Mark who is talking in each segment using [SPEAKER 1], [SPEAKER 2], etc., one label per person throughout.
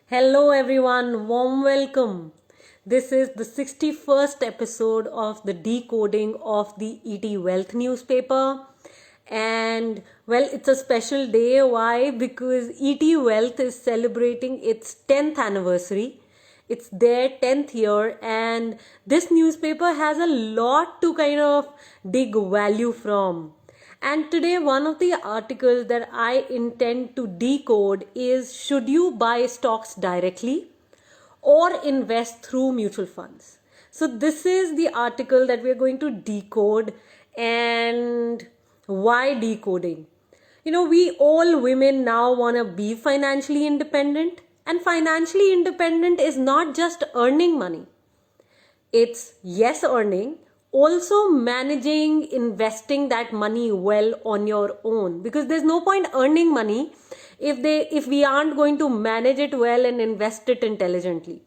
[SPEAKER 1] Hello everyone, warm welcome. This is the 61st episode of the decoding of the ET Wealth newspaper. And well, it's a special day. Why? Because ET Wealth is celebrating its 10th anniversary. It's their 10th year, and this newspaper has a lot to kind of dig value from. And today, one of the articles that I intend to decode is, should you buy stocks directly or invest through mutual funds? So, this is the article that we are going to decode. And why decoding? We all women now want to be financially independent, and financially independent is not just earning money. It's yes, earning, also managing, investing that money well on your own, because there's no point earning money if we aren't going to manage it well and invest it intelligently.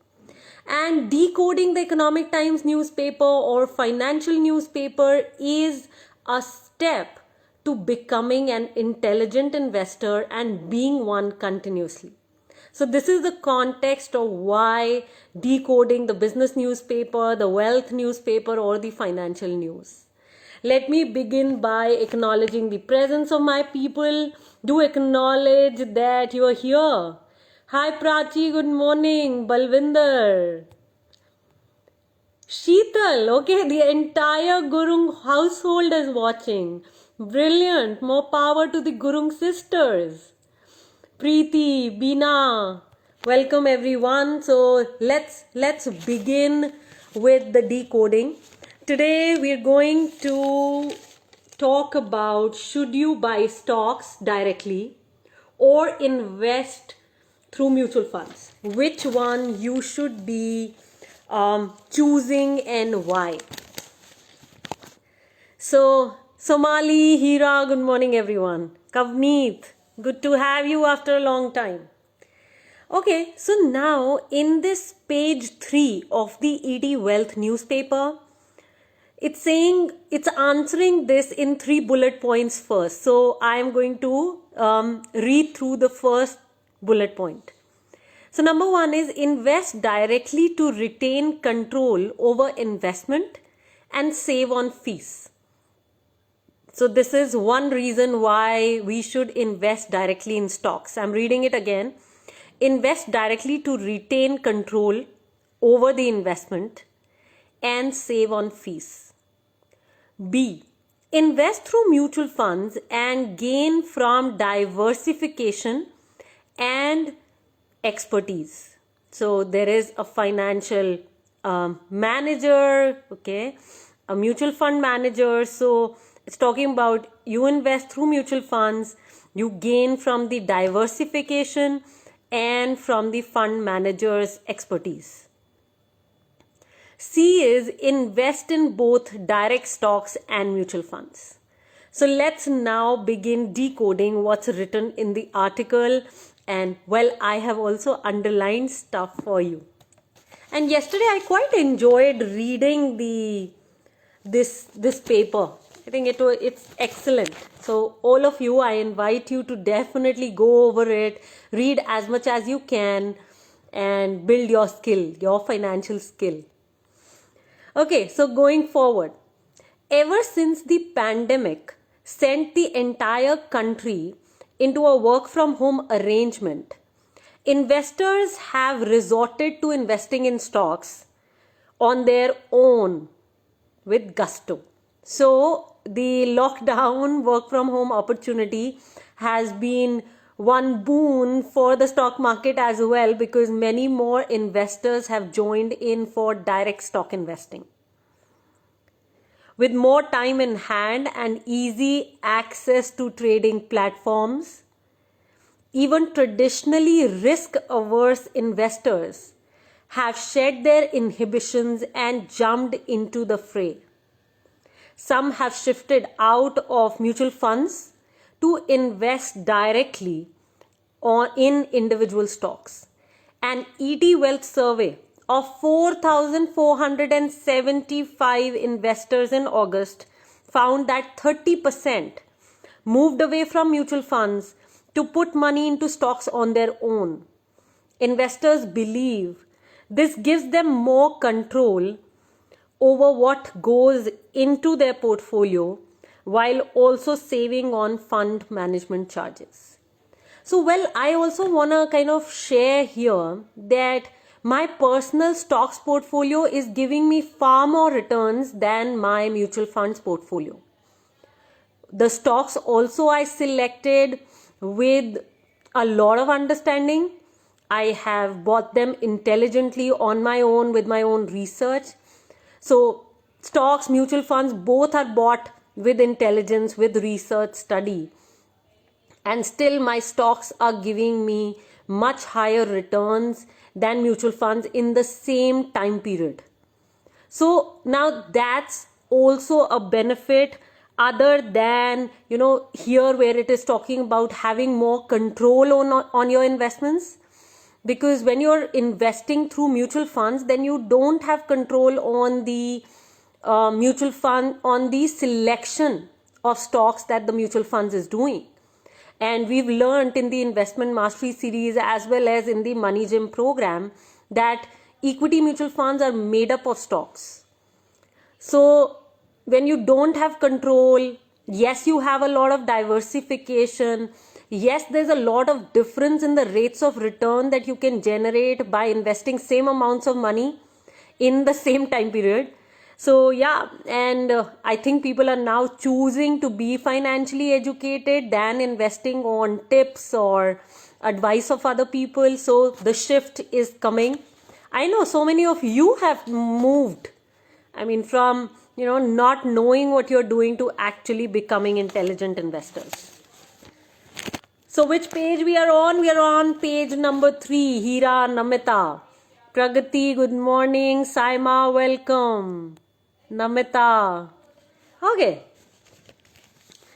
[SPEAKER 1] And decoding the Economic Times newspaper or financial newspaper is a step to becoming an intelligent investor and being one continuously. So this is the context of why decoding the business newspaper, the wealth newspaper, or the financial news. Let me begin by acknowledging the presence of my people. Do acknowledge that you are here. Hi Prachi, good morning. Balvinder. Sheetal, okay, the entire Gurung household is watching. Brilliant. More power to the Gurung sisters. Preeti, Beena, welcome everyone. So let's begin with the decoding. Today we're going to talk about, should you buy stocks directly or invest through mutual funds? Which one you should be choosing and why? So Somali, Hira, good morning everyone. Kavneet, good to have you after a long time. Okay, so now in this page 3 of the ET Wealth newspaper, it's saying, it's answering this in 3 bullet points first. So I am going to read through the first bullet point. So number 1 is, invest directly to retain control over investment and save on fees. So this is one reason why we should invest directly in stocks. I'm reading it again. Invest directly to retain control over the investment and save on fees. B. Invest through mutual funds and gain from diversification and expertise. So there is a financial manager, okay, a mutual fund manager. So it's talking about, you invest through mutual funds, you gain from the diversification and from the fund manager's expertise. C is, invest in both direct stocks and mutual funds. So let's now begin decoding what's written in the article. And well, I have also underlined stuff for you. And yesterday I quite enjoyed reading this paper. I think it's excellent. So all of you, I invite you to definitely go over it, read as much as you can, and build your skill, your financial skill. Okay, so going forward, ever since the pandemic sent the entire country into a work from home arrangement, investors have resorted to investing in stocks on their own with gusto. So the lockdown work from home opportunity has been one boon for the stock market as well, because many more investors have joined in for direct stock investing. With more time in hand and easy access to trading platforms, even traditionally risk-averse investors have shed their inhibitions and jumped into the fray. Some have shifted out of mutual funds to invest directly in individual stocks. An ET Wealth survey of 4,475 investors in August found that 30% moved away from mutual funds to put money into stocks on their own. investors believe this gives them more control over what goes into their portfolio while also saving on fund management charges. So, well, I also want to kind of share here that my personal stocks portfolio is giving me far more returns than my mutual funds portfolio. The stocks also I selected with a lot of understanding. I have bought them intelligently on my own with my own research. So stocks, mutual funds, both are bought with intelligence, with research study. And still my stocks are giving me much higher returns than mutual funds in the same time period. So now that's also a benefit other than, here where it is talking about having more control on your investments. Because when you're investing through mutual funds, then you don't have control on the mutual fund, on the selection of stocks that the mutual funds is doing. And we've learned in the Investment Mastery series as well as in the Money Gym program that equity mutual funds are made up of stocks. So when you don't have control, yes, you have a lot of diversification. Yes, there's a lot of difference in the rates of return that you can generate by investing same amounts of money in the same time period. So yeah, and I think people are now choosing to be financially educated than investing on tips or advice of other people. So the shift is coming. I know so many of you have moved. I mean, from, not knowing what you're doing to actually becoming intelligent investors. So which page we are on? We are on page number 3. Hira, Namita. Pragati, good morning. Saima, welcome. Namita. Okay.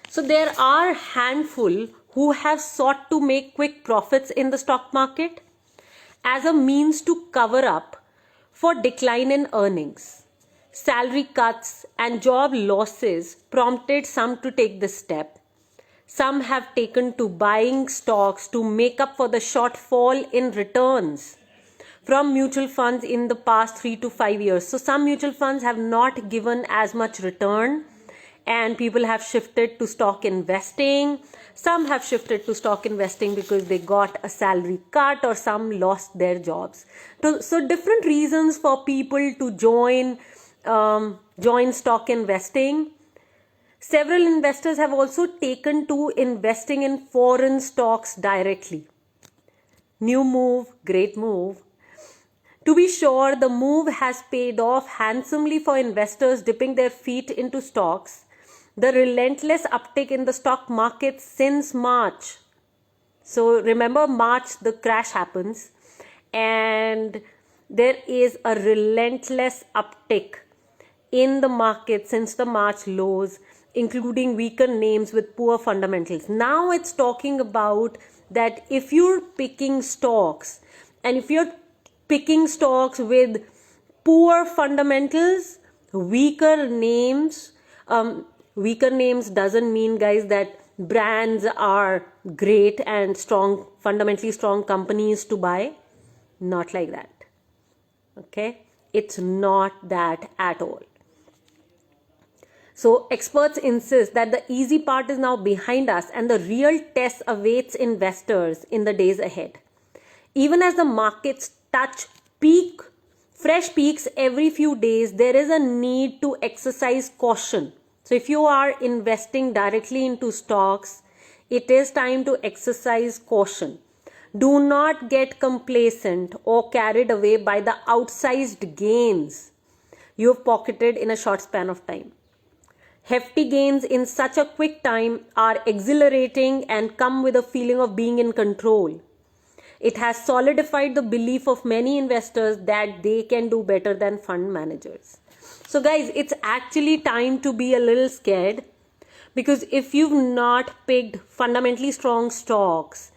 [SPEAKER 1] So there are a handful who have sought to make quick profits in the stock market as a means to cover up for decline in earnings. Salary cuts and job losses prompted some to take this step. Some have taken to buying stocks to make up for the shortfall in returns from mutual funds in the past 3 to 5 years. So some mutual funds have not given as much return and people have shifted to stock investing. Some have shifted to stock investing because they got a salary cut or some lost their jobs. So different reasons for people to join stock investing. Several investors have also taken to investing in foreign stocks directly. New move, great move. To be sure, the move has paid off handsomely for investors dipping their feet into stocks. The relentless uptick in the stock market since March. So remember March, the crash happens and there is a relentless uptick in the market since the March lows, including weaker names with poor fundamentals. Now it's talking about that if you're picking stocks and if you're picking stocks with poor fundamentals, weaker names doesn't mean, guys, that brands are great and strong, fundamentally strong companies to buy. Not like that. Okay? It's not that at all. So experts insist that the easy part is now behind us and the real test awaits investors in the days ahead. Even as the markets touch fresh peaks every few days, there is a need to exercise caution. So if you are investing directly into stocks, it is time to exercise caution. Do not get complacent or carried away by the outsized gains you have pocketed in a short span of time. Hefty gains in such a quick time are exhilarating and come with a feeling of being in control. It has solidified the belief of many investors that they can do better than fund managers. So guys, it's actually time to be a little scared, because if you've not picked fundamentally strong stocks,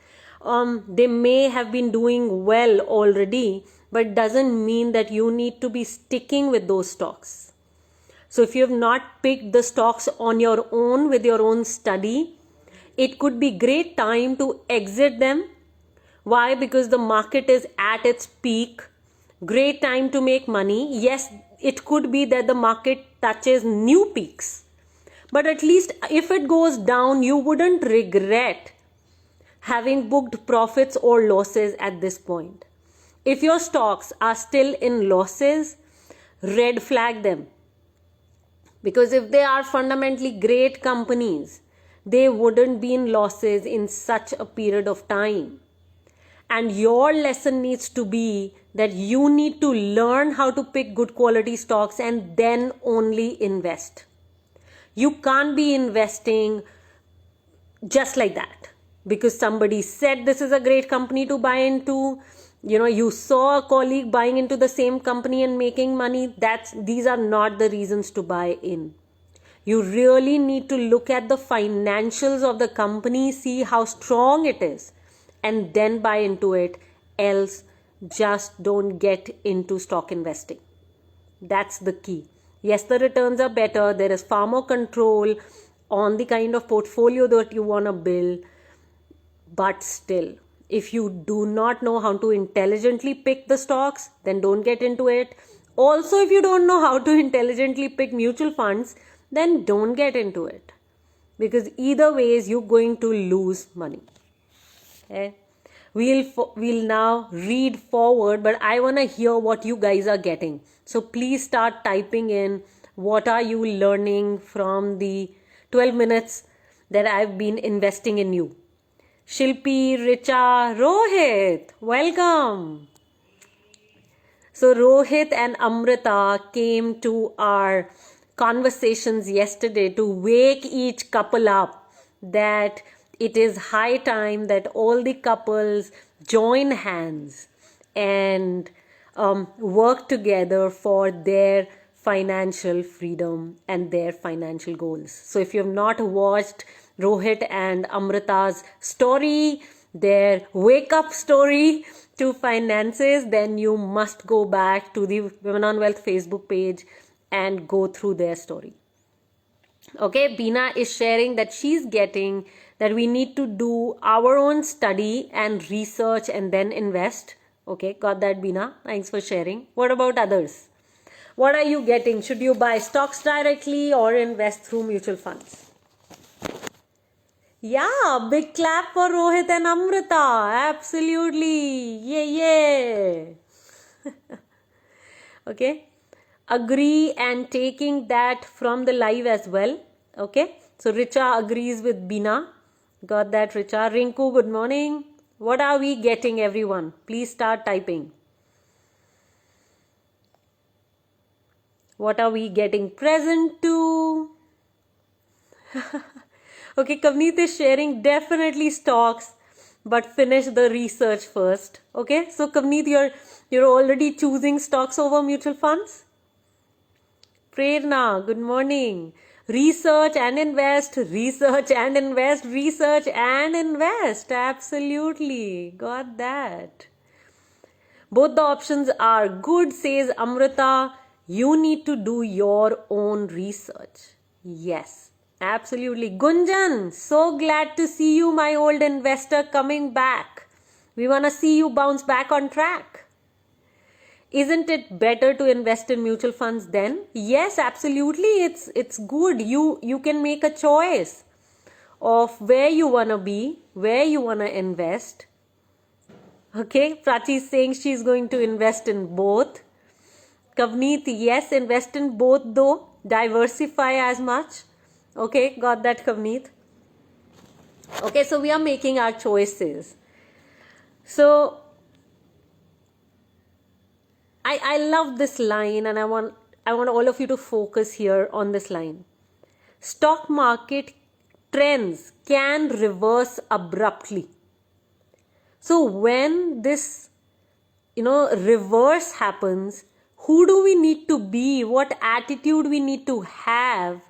[SPEAKER 1] they may have been doing well already, but doesn't mean that you need to be sticking with those stocks. So if you have not picked the stocks on your own with your own study, it could be great time to exit them Why? Because the market is at its peak. Great time to make money. Yes, it could be that the market touches new peaks. But at least if it goes down, you wouldn't regret having booked profits or losses at this point. If your stocks are still in losses, red flag them. Because if they are fundamentally great companies, they wouldn't be in losses in such a period of time. And your lesson needs to be that you need to learn how to pick good quality stocks and then only invest. You can't be investing just like that because somebody said this is a great company to buy into. You saw a colleague buying into the same company and making money. These are not the reasons to buy in. You really need to look at the financials of the company, see how strong it is, and then buy into it. Else, just don't get into stock investing. That's the key. Yes, the returns are better. There is far more control on the kind of portfolio that you want to build. But still, if you do not know how to intelligently pick the stocks, then don't get into it. Also, if you don't know how to intelligently pick mutual funds, then don't get into it. Because either ways, you're going to lose money. Okay? We'll now read forward, but I want to hear what you guys are getting. So please start typing in what are you learning from the 12 minutes that I've been investing in you. Shilpi, Richa, Rohit, welcome. So Rohit and Amrita came to our conversations yesterday to wake each couple up that it is high time that all the couples join hands and work together for their financial freedom and their financial goals. So if you have not watched Rohit and Amrita's story, their wake up story to finances, then you must go back to the Women on Wealth Facebook page and go through their story. Okay, Bina is sharing that she's getting that we need to do our own study and research and then invest. Okay, got that, Bina? Thanks for sharing. What about others? What are you getting? Should you buy stocks directly or invest through mutual funds? Yeah, big clap for Rohit and Amrita. Absolutely. Yay. Okay. Agree and taking that from the live as well. Okay. So Richa agrees with Bina. Got that, Richa. Rinku, good morning. What are we getting, everyone? Please start typing. What are we getting present to? Okay, Kavneet is sharing definitely stocks, but finish the research first. Okay, so Kavneet, you're already choosing stocks over mutual funds? Prerna, good morning. Research and invest, research and invest, research and invest. Absolutely, got that. Both the options are good, says Amrita. You need to do your own research. Yes, absolutely. Gunjan, so glad to see you, my old investor, coming back. We want to see you bounce back on track. Isn't it better to invest in mutual funds then? Yes, absolutely. It's good. You can make a choice of where you want to be, where you want to invest. Okay, Prachi is saying she's going to invest in both. Kavneet, yes, invest in both though. Diversify as much. Okay, got that, Kavneet. Okay, so we are making our choices. So I love this line and I want all of you to focus here on this line. Stock market trends can reverse abruptly. So when this reverse happens, who do we need to be? What attitude we need to have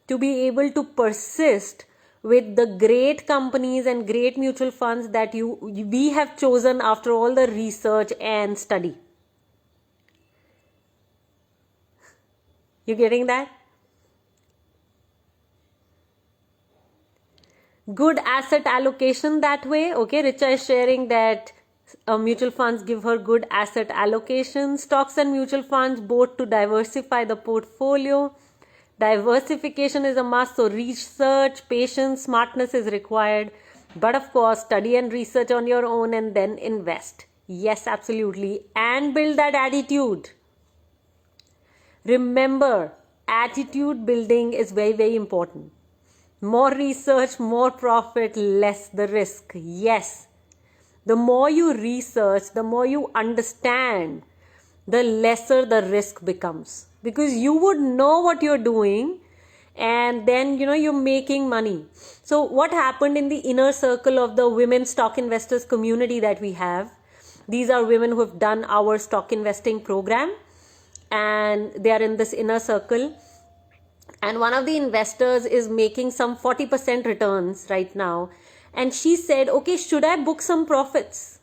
[SPEAKER 1] to be able to persist with the great companies and great mutual funds that we have chosen after all the research and study? You getting that? Good asset allocation that way. Okay, Richa is sharing that mutual funds give her good asset allocation. Stocks and mutual funds both to diversify the portfolio. Diversification is a must, so research, patience, smartness is required. But of course, study and research on your own and then invest. Yes, absolutely. And build that attitude. Remember, attitude building is very, very important. More research, more profit, less the risk. Yes. The more you research, the more you understand, the lesser the risk becomes. Because you would know what you're doing and then you're making money. So what happened in the inner circle of the women stock investors community that we have? These are women who have done our stock investing program and they are in this inner circle. And one of the investors is making some 40% returns right now. And she said, okay, should I book some profits?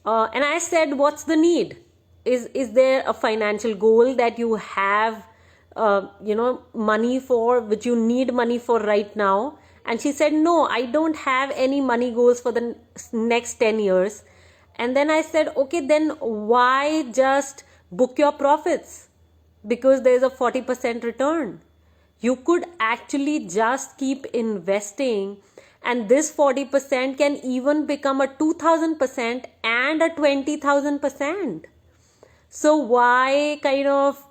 [SPEAKER 1] And I said, what's the need? Is there a financial goal that you have, money for, which you need money for right now? And she said, no, I don't have any money goals for the next 10 years. And then I said, okay, then why just book your profits? Because there's a 40% return. You could actually just keep investing and this 40% can even become a 2000% and a 20,000%. So why kind of,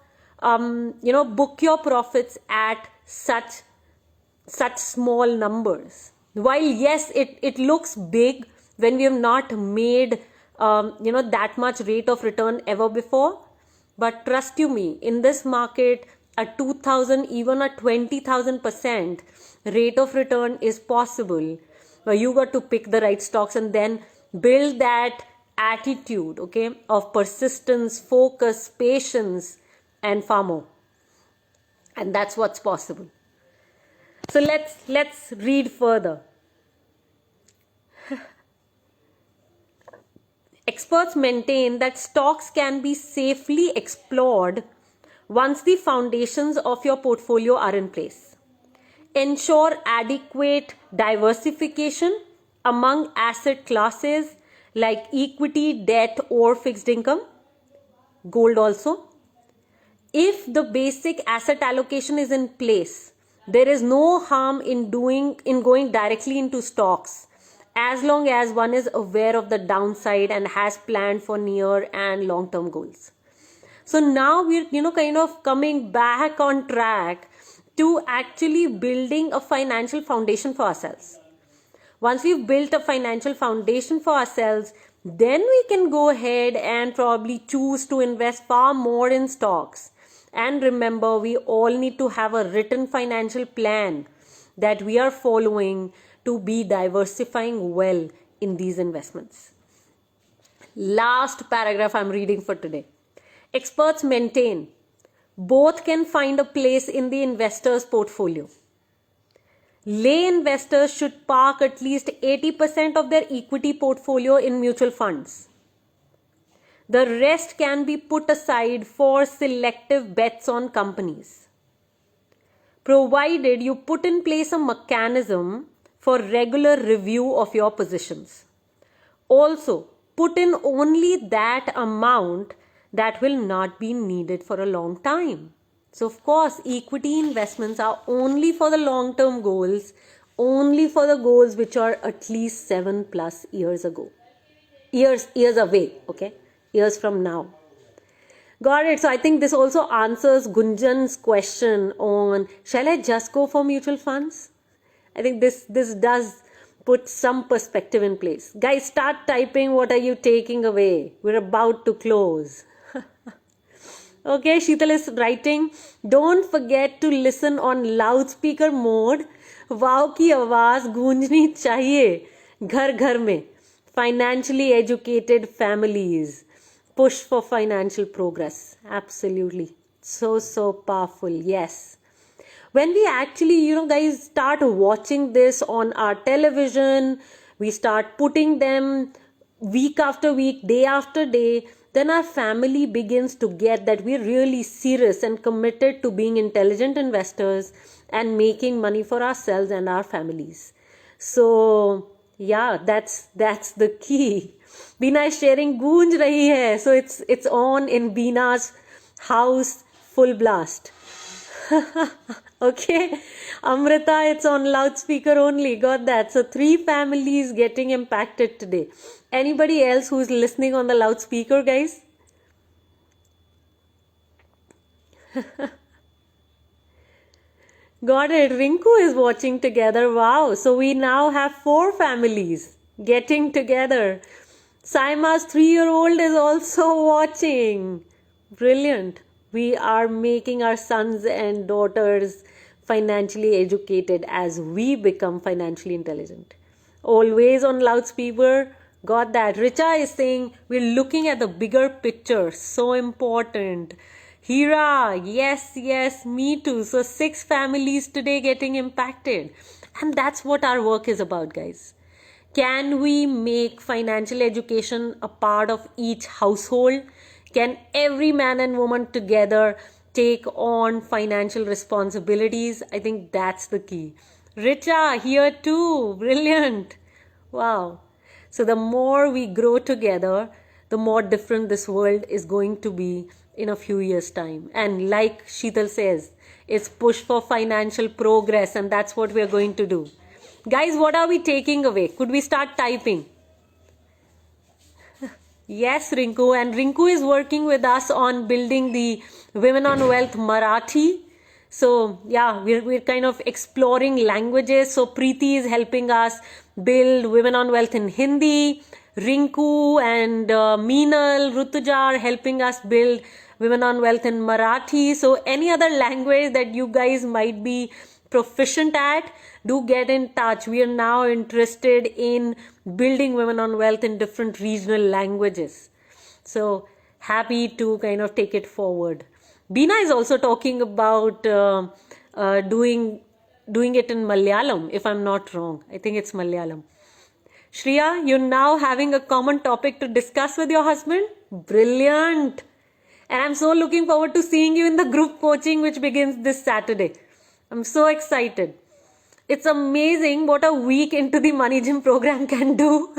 [SPEAKER 1] book your profits at such small numbers? While yes, it looks big when we have not made, that much rate of return ever before. But trust you me, in this market, a 2000, even a 20,000% rate of return is possible. But you got to pick the right stocks and then build that attitude, okay, of persistence, focus, patience, and far more. And that's what's possible. So let's read further. Experts maintain that stocks can be safely explored once the foundations of your portfolio are in place. Ensure adequate diversification among asset classes like equity, debt, or fixed income, gold also. If the basic asset allocation is in place, there is no harm in going directly into stocks, as long as one is aware of the downside and has planned for near and long-term goals. So now we're, kind of coming back on track to actually building a financial foundation for ourselves. Once we've built a financial foundation for ourselves, then we can go ahead and probably choose to invest far more in stocks. And remember, we all need to have a written financial plan that we are following to be diversifying well in these investments. Last paragraph I'm reading for today. Experts maintain both can find a place in the investor's portfolio. Lay investors should park at least 80% of their equity portfolio in mutual funds. The rest can be put aside for selective bets on companies, provided you put in place a mechanism for regular review of your positions. Also, put in only that amount that will not be needed for a long time. So of course, equity investments are only for the long-term goals, only for the goals which are at least 7+ years ago. Years away, okay? Years from now. Got it. So I think this also answers Gunjan's question on, shall I just go for mutual funds? I think this does put some perspective in place. Guys, start typing. What are you taking away? We're about to close. Okay, Sheetal is writing. Don't forget to listen on loudspeaker mode. वाव की आवाज गूंजनी चाहिए घर घर में. Financially educated families push for financial progress. Absolutely. So powerful. Yes. When we actually, guys, start watching this on our television, we start putting them week after week, day after day, then our family begins to get that we're really serious and committed to being intelligent investors and making money for ourselves and our families. So yeah, that's the key. Beena is sharing गूंज रही है, so it's on in Beena's house, full blast. Okay, Amrita, it's on loudspeaker only. Got that. So 3 families getting impacted today. Anybody else who's listening on the loudspeaker, guys? Got it. Rinku is watching together. Wow. So we now have 4 families getting together. Saima's 3-year-old is also watching. Brilliant. We are making our sons and daughters financially educated as we become financially intelligent. Always on loudspeaker. Got that. Richa is saying we're looking at the bigger picture. So important. Hira, yes, me too. So 6 families today getting impacted. And that's what our work is about, guys. Can we make financial education a part of each household? Can every man and woman together take on financial responsibilities? I think that's the key. Richa, here too. Brilliant. Wow. So the more we grow together, the more different this world is going to be in a few years' time. And like Sheetal says, it's push for financial progress, and that's what we're going to do. Guys, what are we taking away? Could we start typing? Yes, Rinku. And Rinku is working with us on building the Women on Wealth Marathi. So, yeah, we're kind of exploring languages. So, Preeti is helping us build Women on Wealth in Hindi. Rinku and Meenal, Rutuja are helping us build Women on Wealth in Marathi. So, any other language that you guys might be proficient at, do get in touch. We are now interested in building Women on Wealth in different regional languages. So, happy to kind of take it forward. Beena is also talking about doing it in Malayalam, if I'm not wrong. I think it's Malayalam. Shreya, you're now having a common topic to discuss with your husband? Brilliant! And I'm so looking forward to seeing you in the group coaching which begins this Saturday. I'm so excited. It's amazing what a week into the Money Gym program can do.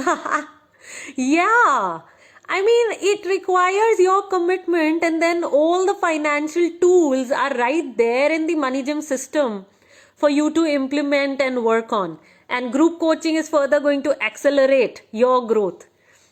[SPEAKER 1] Yeah. I mean, it requires your commitment, and then all the financial tools are right there in the Money Gym system for you to implement and work on. And group coaching is further going to accelerate your growth.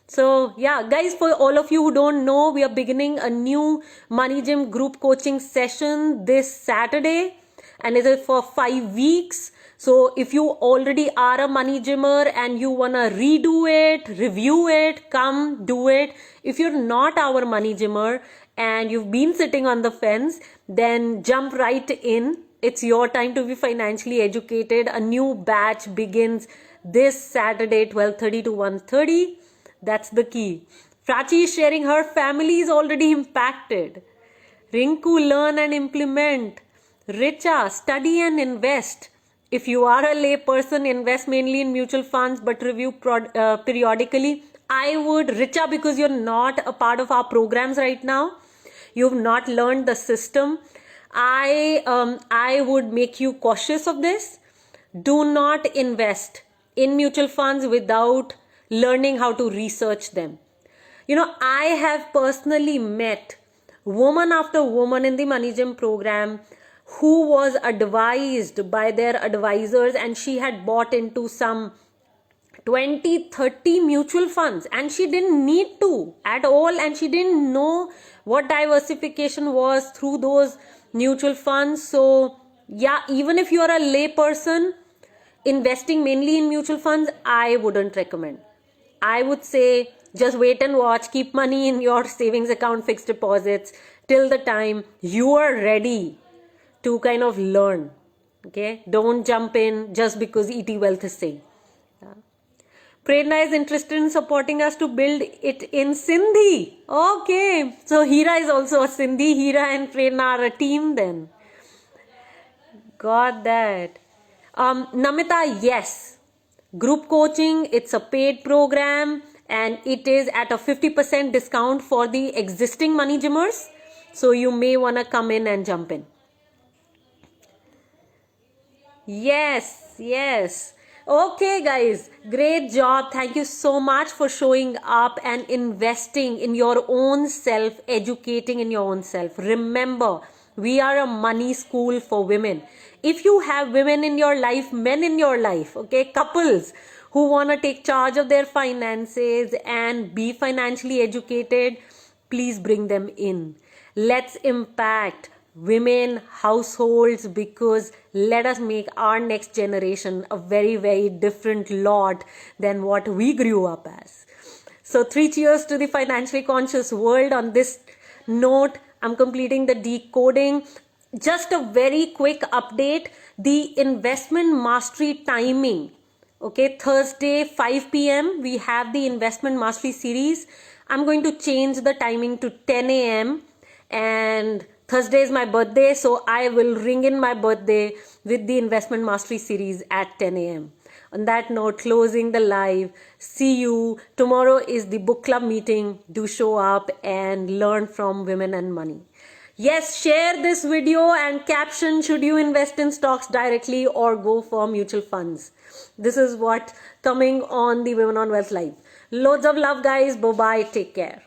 [SPEAKER 1] So, yeah, guys, for all of you who don't know, we are beginning a new Money Gym group coaching session this Saturday, and it is for 5 weeks. So if you already are a Money Gymmer and you want to redo it, review it, come do it. If you're not our Money Gymmer and you've been sitting on the fence, then jump right in. It's your time to be financially educated. A new batch begins this Saturday, 12:30 to 1:30. That's the key. Prachi is sharing her family is already impacted. Rinku, learn and implement. Richa, study and invest. If you are a lay person, invest mainly in mutual funds but review periodically. I would, Richa, because you're not a part of our programs right now, you've not learned the system, I would make you cautious of this. Do not invest in mutual funds without learning how to research them. You know, I have personally met woman after woman in the Money Gym program who was advised by their advisors, and she had bought into some 20-30 mutual funds and she didn't need to at all, and she didn't know what diversification was through those mutual funds. So yeah, even if you're a lay person, investing mainly in mutual funds, I wouldn't recommend. I would say just wait and watch, keep money in your savings account, fixed deposits till the time you are ready to kind of learn. Okay, don't jump in just because ET Wealth is saying. Prerna is interested in supporting us to build it in Sindhi. Okay, so Hira is also a Sindhi. Hira and Prerna are a team then. Got that. Namita, yes. Group coaching, it's a paid program and it is at a 50% discount for the existing Money Gymmers. So you may want to come in and jump in. Yes, yes. Okay, guys, great job. Thank you so much for showing up and investing in your own self, educating in your own self. Remember, we are a money school for women. If you have women in your life, men in your life, okay, couples who want to take charge of their finances and be financially educated, please bring them in. Let's impact women households, because let us make our next generation a very, very different lot than what we grew up as. So, three cheers to the financially conscious world. On this note, I'm completing the decoding. Just a very quick update, the investment mastery timing. Okay, Thursday 5 p.m. we have the investment mastery series. I'm going to change the timing to 10 a.m. and Thursday is my birthday, so I will ring in my birthday with the investment mastery series at 10 a.m. On that note, closing the live. See you. Tomorrow is the book club meeting. Do show up and learn from Women and Money. Yes, share this video and caption, should you invest in stocks directly or go for mutual funds? This is what coming on the Women on Wealth Live. Loads of love, guys. Bye-bye. Take care.